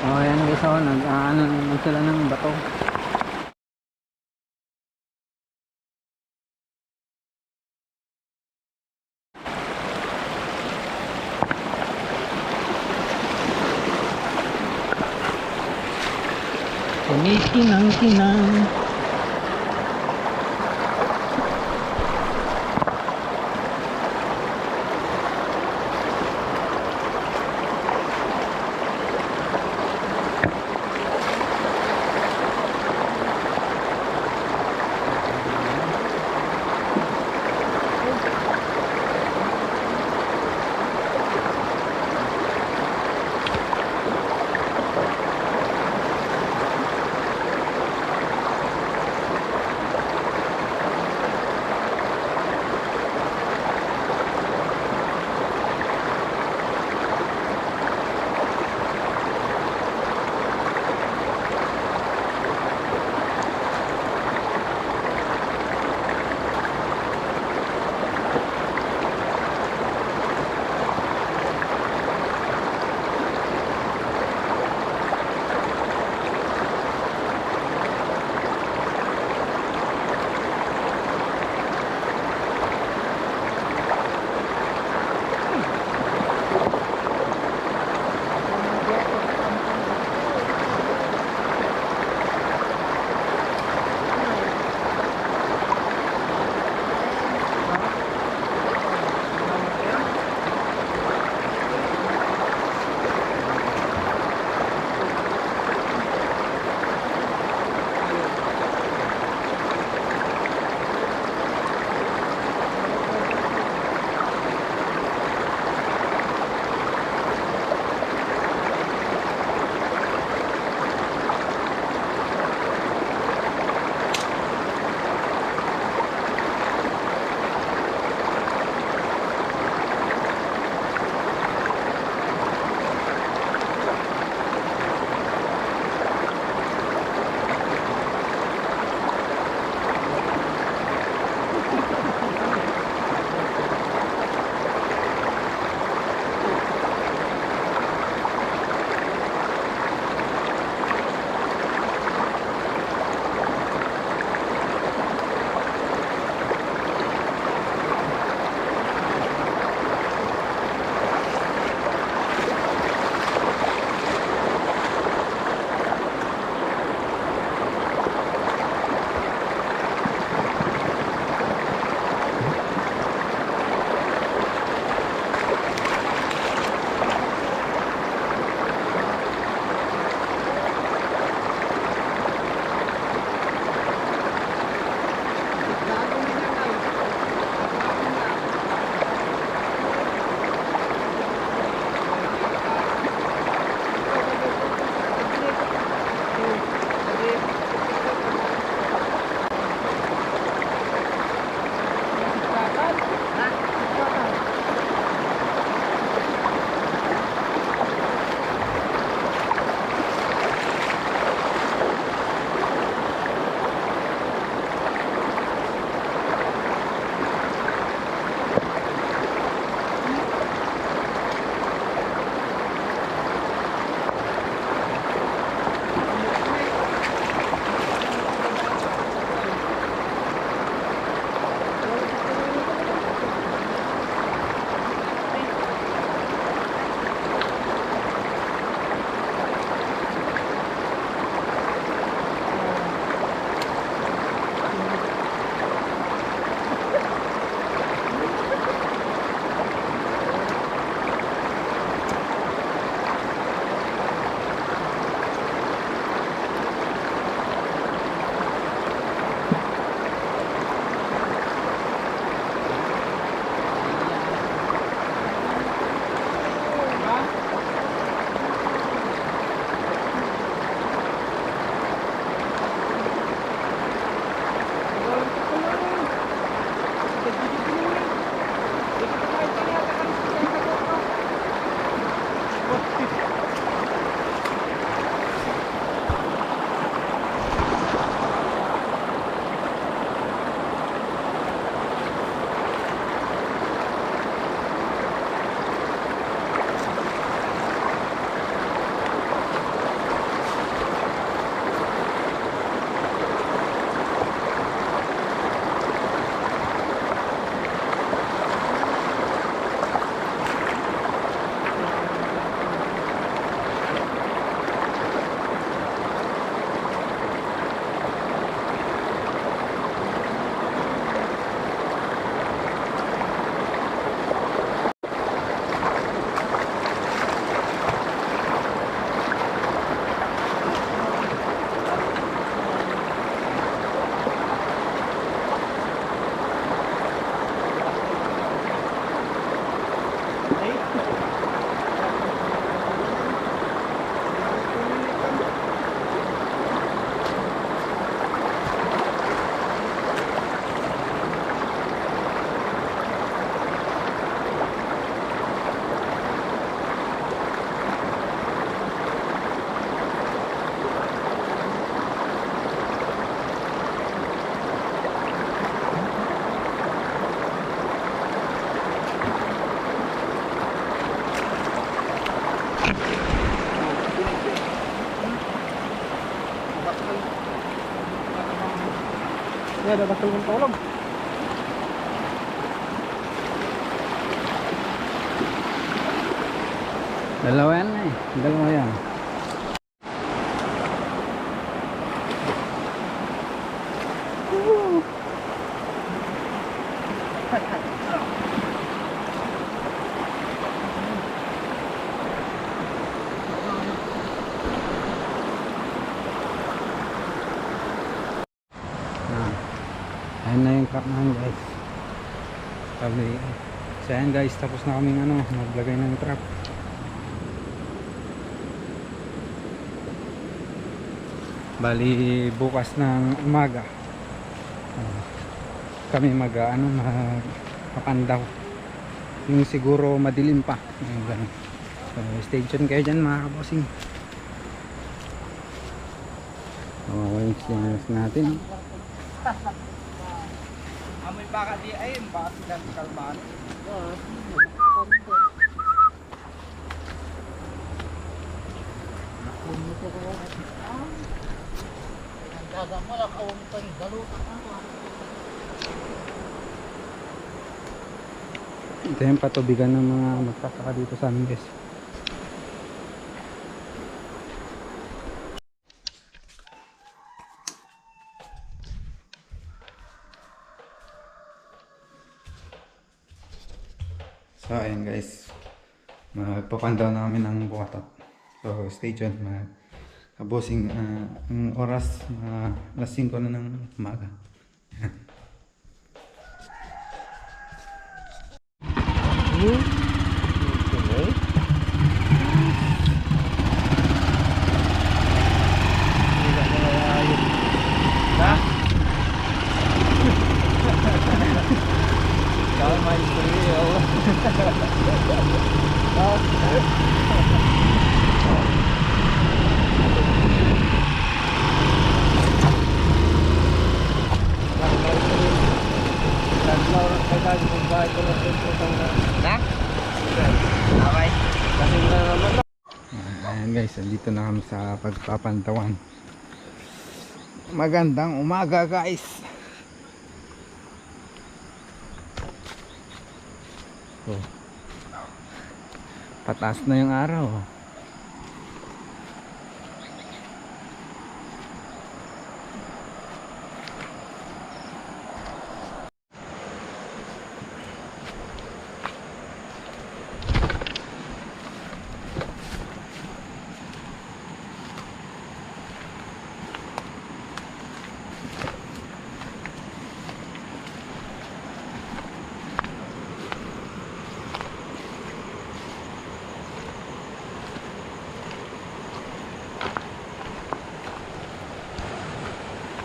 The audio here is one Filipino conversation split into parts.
Oh, ayan guys, oh, nag-ano naman sila ng bato. Kumikinang-kinang. Kaya dadasal ng tulog. Dalawa yan eh. Dalawa yan. Ayan na yung karnahan guys. Sabi, so ayan guys, tapos na kaming maglagay ng trap. Bali bukas ng umaga kami magpapandaw. Yung siguro madilim pa. So stay tuned kayo dyan mga kabossing. Yung sinas natin. Amoy baka di ayun, baka silang kalmaan. Ito yung patubigan ng mga magsasaka dito sa amin guys. So ayan guys, magpapandaw namin ng buwatot. So stay tuned mga kabosing. Ang oras alas 5 na ng umaga. Ayan guys, andito na kami sa pagpapantawan. Magandang umaga guys. Oh. Pataas na yung araw.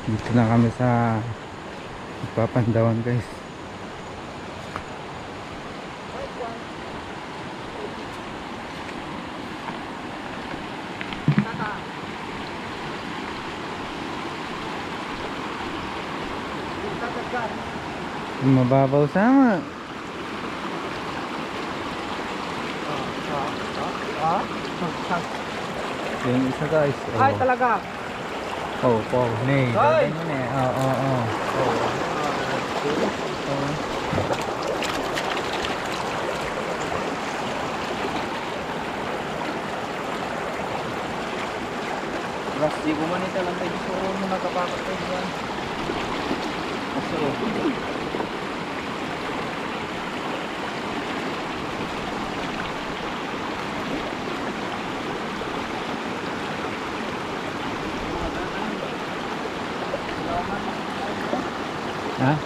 Dito na kami sa Papandawan guys. Mababaw sama. Yung isa guys. Oh. Ay talaga. Oh, wow. Nay, Ay! ganyan eh. Oo. Ras di ko man ito lang tayo gusto mo nagkapakot tayo dyan. Kasi ha?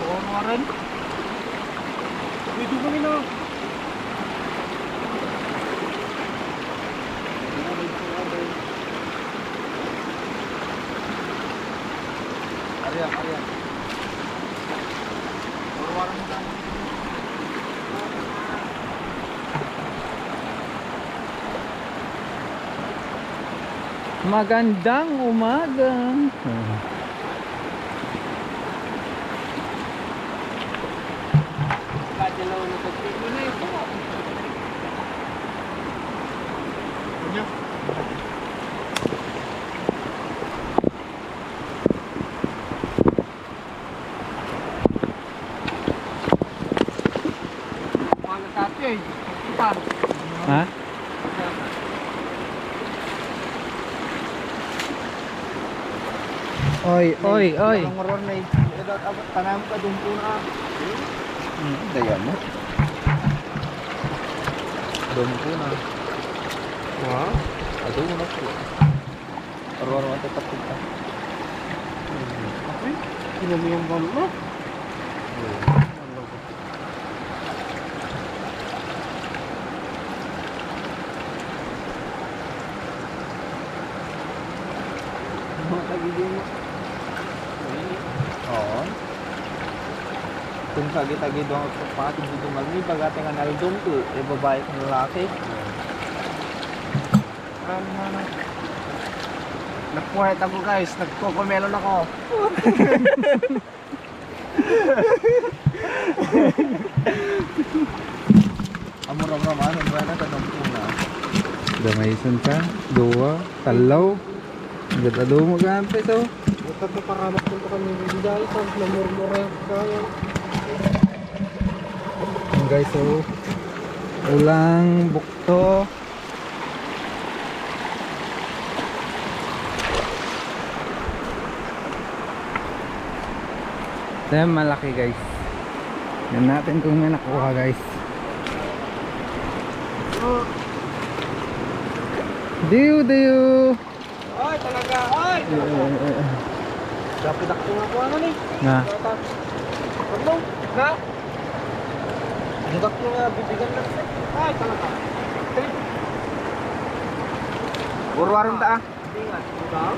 buong nga rin. Dito kami na. Arya. Warang mo lang. Magandang umaga. Kadalaw na pagpili na ito. Ano? Mga tati eh. Ipan. Ha? Oy, oy, oy. Ang maron na tanam ka doon po na. Daya mo. Doon po na. Wow. Ado mo na po. Arwaro ang tatapit ka. Okay. Sino mo yung balo mo? Oo. Kung tagi-tagi doon ako pati dito magmi pagate nga naldong to, e babae kang lalaki. Napuhay ako guys, nagkokomelon ako. Amor-amor ano ba na tanong ko na. Damayson ka, duwa, talaw. Ganda mo gante so. Bukat na paramak punta kami dahil sa namurmura kaya. Guys, so ulang bukto. Yan malaki guys. Yan natin kung may nakuha guys. Diyo, diyo. Ay talaga, ay! Dapat ako nga ko ano ni? Na. Ano? Na? Dapat ko nga bibigyan lang sa. Ay talaga. Urwaron ta ah. Hindi nga. Ikaw?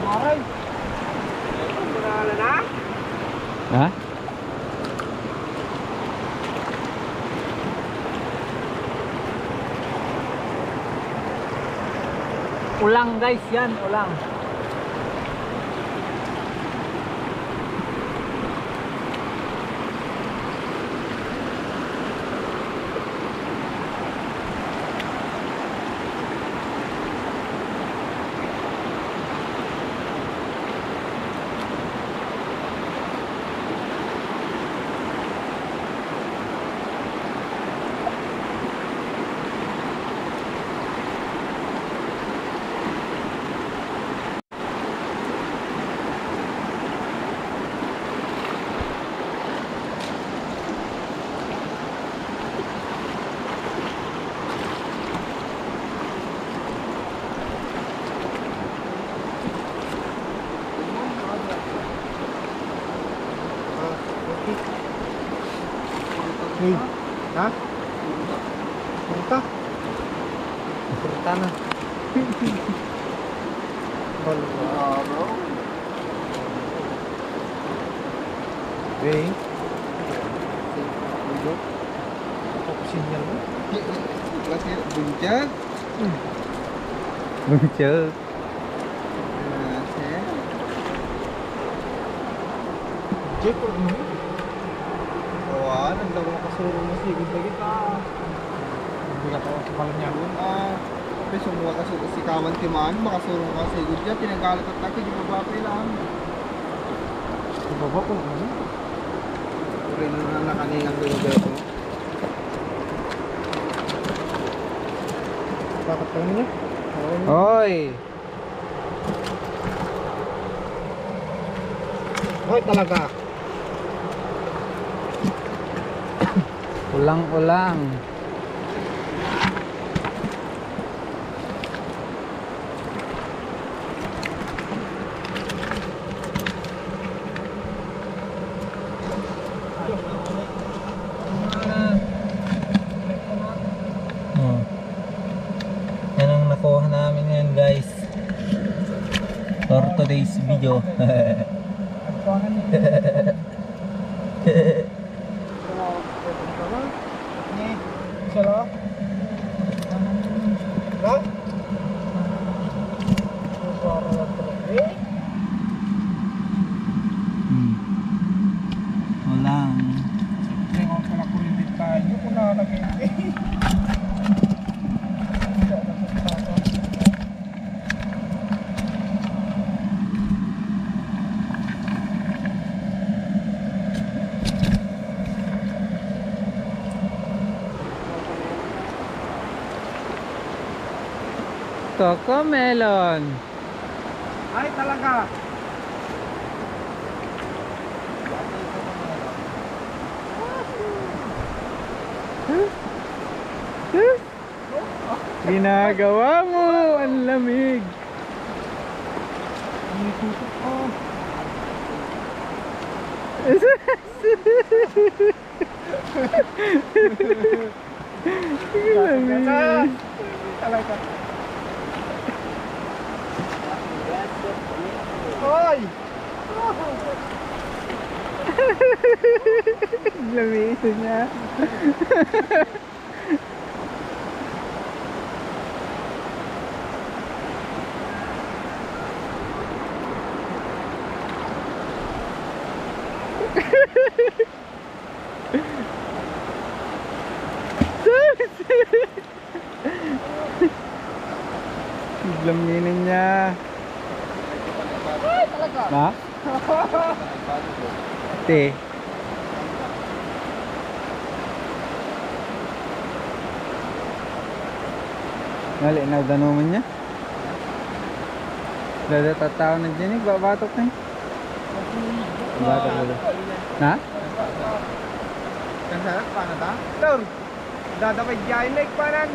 Maray. Murala na? Ha? Ulang guys yan, ulang. Ha? Punta? Punta na. Balo. Okay. Dito. Ako sinyal mo. Kasi bunjak. Muncul. Jeep or no? Awan, ang daw nakasurong na sigod na kita. Hindi ka tawa sa palang niya. Tapi semua si kawan timaan, makasurong ka sigod niya. Pinagalit at taki, di ba lang? Di ba po? Rin na nakaningang lugar ko. Bakit ka niya? Hoy. Hoy talaga. Ulang-ulang. Oh. Yan ang nakuha namin ngayon guys. For today's video. Cocomelon. Ay, talaga. Ginagawa mo, ang lamig. Ang tutok ko. Lamig. Talaga. Hoy! Lamig niya. Laminin niya. Ay, talaga. Ha? Te. Mali na danuman niya. Dadatataw na dyan eh. Babatok na eh. Babatok na dyan. Ha? Kasarap, paano ta? Tor! Dadapay dyan, like, panan.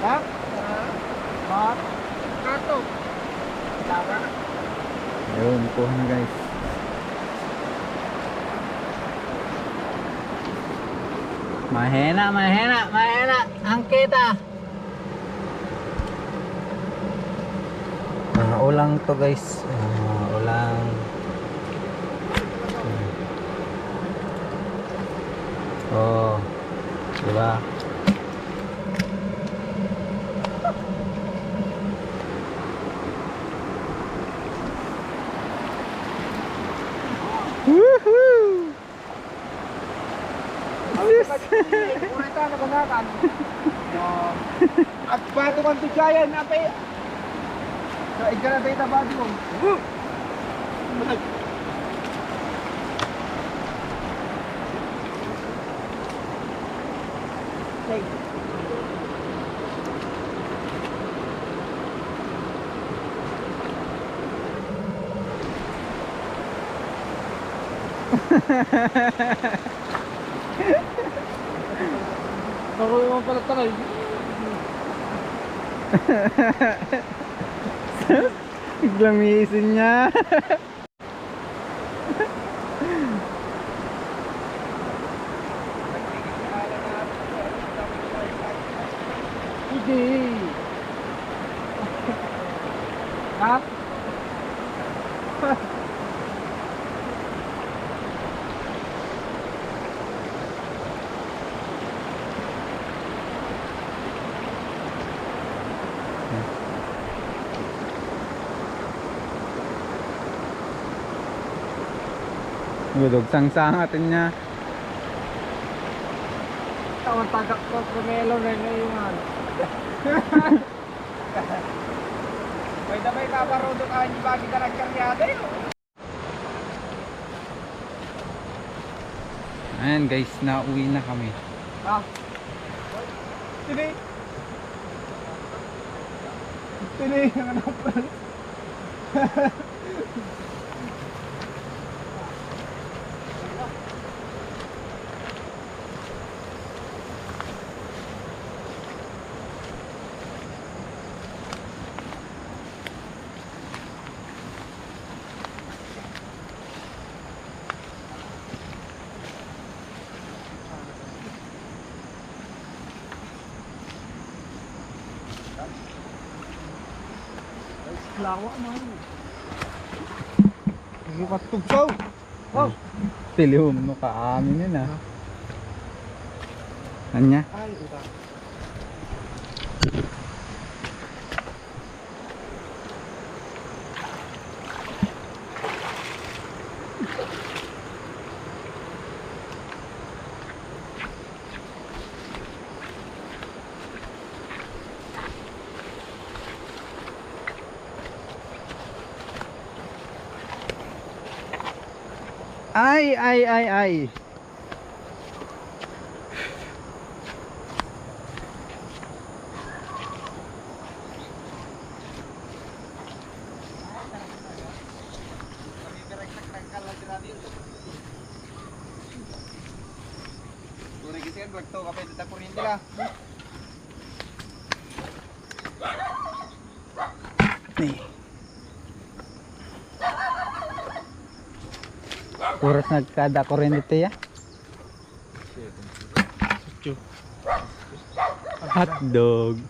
Ha? Ha? Kato. Tama. Ayun, kuha na guys. Mahena, mahena, mahena. Ang kita. Ulang to guys. Ulang. Oh. Diba? Woohoo! Kurita na banakan. At bato kan tigayan, apay. Sa igara tayo tabado mo. Ako yung pala takay. Glamisin niya. Hindi. Ha? Gudog sang-sangatin niya. Tawang tagak ko kumelo na ngayon. Pwede ba ikaparodo ka hindi bagi ka nagkaryade? Ayan guys, nauwi na kami. Ha? Sini? Sini? Ang anapal? Lawa man. Hindi pa tugsaw. Oh. Pilihom no kaamin yun ah. Anya? Ay, utang. Ay, ay, ay, ay. Turig kasi yan, to kapay dito kuryente la. Oras nagkada kuryente ya. Hotdog.